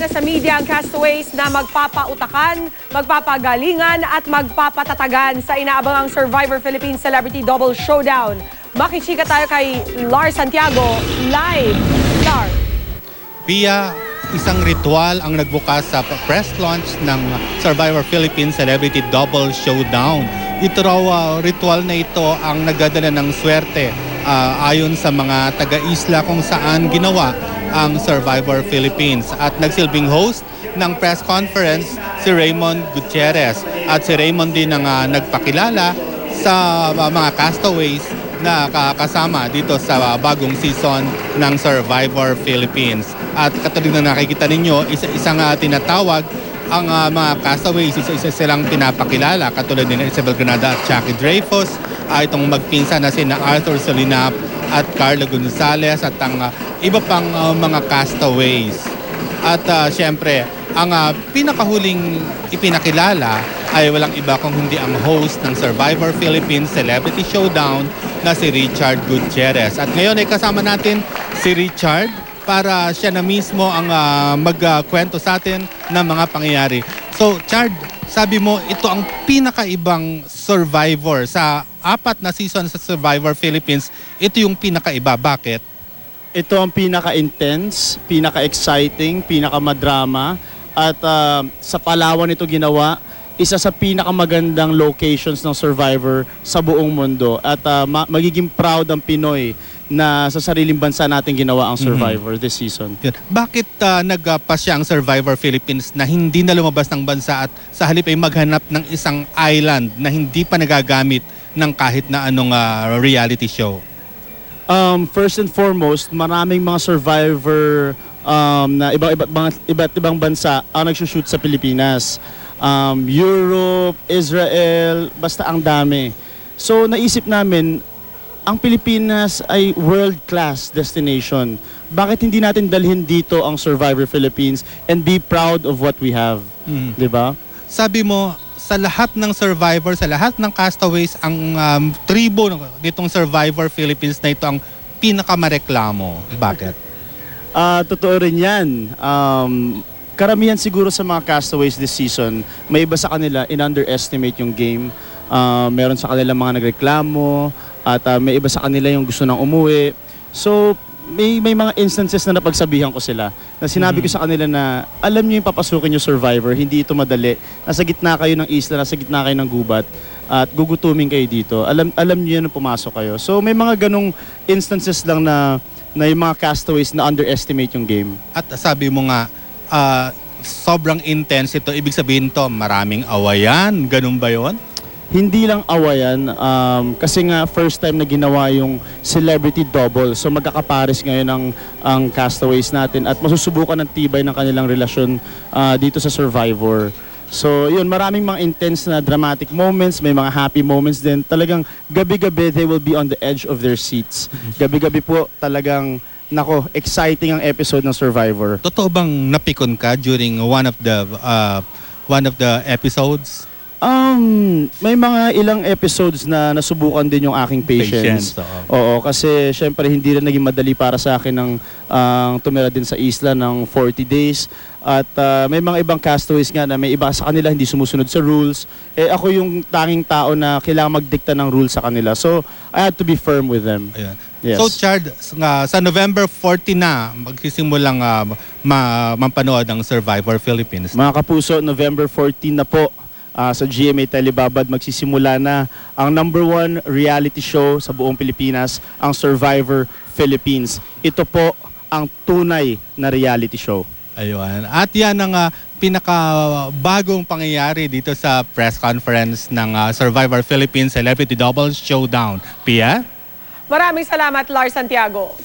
na sa media ang castaways na magpapautakan, magpapagalingan at magpapatatagan sa inaabangang Survivor Philippines Celebrity Double Showdown. Makichika tayo kay Lars Santiago, live. Lars. Via isang ritual ang nagbukas sa press launch ng Survivor Philippines Celebrity Double Showdown. Ito raw ritual na ito ang nagdadala ng swerte ayon sa mga taga-isla kung saan ginawa ang Survivor Philippines. At nagsilbing host ng press conference si Raymond Gutierrez. At si Raymond din ang nagpakilala sa mga castaways na kasama dito sa bagong season ng Survivor Philippines. At katulad na nakikita ninyo, isa-isang tinatawag ang mga castaways, isa-isa silang pinapakilala katulad ni Isabel Granada at Jackie Dreyfus, itong magpinsan na sina Arthur Solinap at Carla Gonzalez at ang iba pang mga castaways. At syempre, ang pinakahuling ipinakilala ay walang iba kung hindi ang host ng Survivor Philippines Celebrity Showdown na si Richard Gutierrez. At ngayon ay kasama natin si Richard para siya na mismo ang magkwento sa atin ng mga pangyayari. So, Chard, sabi mo ito ang pinakaibang Survivor. Sa 4 na season sa Survivor Philippines, ito yung pinakaiba. Bakit? Ito ang pinaka-intense, pinaka-exciting, pinaka-madrama. At sa Palawan ito ginawa, isa sa pinakamagandang locations ng Survivor sa buong mundo. At magiging proud ang Pinoy na sa sariling bansa natin ginawa ang Survivor this season. Bakit nagpasya ang Survivor Philippines na hindi na lumabas ng bansa at sa halip ay maghanap ng isang island na hindi pa nagagamit ng kahit na anong reality show? First and foremost, maraming mga Survivor na iba't ibang bansa ang nagsushoot sa Pilipinas. Europe, Israel, basta ang dami. So naisip namin, ang Pilipinas ay world-class destination. Bakit hindi natin dalhin dito ang Survivor Philippines and be proud of what we have? Di ba? Sabi mo, sa lahat ng Survivor, sa lahat ng castaways, ang tribo nitong Survivor Philippines na ito ang pinakamareklamo. Bakit? Totoo rin yan. Karamihan siguro sa mga castaways this season, may iba sa kanila in-underestimate yung game. Meron sa kanila mga nagreklamo at may iba sa kanila yung gusto nang umuwi. So, may mga instances na napagsabihan ko sila na sinabi ko sa kanila na alam niyo yung papasukin yung Survivor, hindi ito madali. Nasa gitna kayo ng isla, nasa gitna kayo ng gubat at gugutumin kayo dito. Alam niyo yun na pumasok kayo. So, may mga ganong instances lang na yung mga castaways na underestimate yung game. At sabi mo nga, sobrang intense ito. Ibig sabihin to, maraming awayan. Ganun ba yun? Hindi lang awayan, kasi nga first time na ginawa yung celebrity double. So magkakapares ngayon ang castaways natin at masusubukan ng tibay ng kanilang relasyon dito sa Survivor. So yun, maraming mga intense na dramatic moments, may mga happy moments din. Talagang gabi-gabi they will be on the edge of their seats. Gabi-gabi po talagang exciting ang episode ng Survivor. Totoo bang napikon ka during one of the episodes? May mga ilang episodes na nasubukan din yung aking patience. Oo, kasi syempre hindi rin naging madali para sa akin ng tumira din sa isla ng 40 days. At may mga ibang castaways nga na may iba sa kanila hindi sumusunod sa rules. Eh ako yung tanging tao na kailangan magdikta ng rules sa kanila. So I had to be firm with them. Ayan. Yes. So Chard, sa November 14 na magsisimulang mapanood ang Survivor Philippines. Mga kapuso, November 14 na po. Sa GMA Telebabad magsisimula na ang #1 reality show sa buong Pilipinas, ang Survivor Philippines. Ito po ang tunay na reality show. Ayun. At yan ang pinakabagong pangyayari dito sa press conference ng Survivor Philippines Celebrity Double Showdown. Pia? Maraming salamat, Lars Santiago.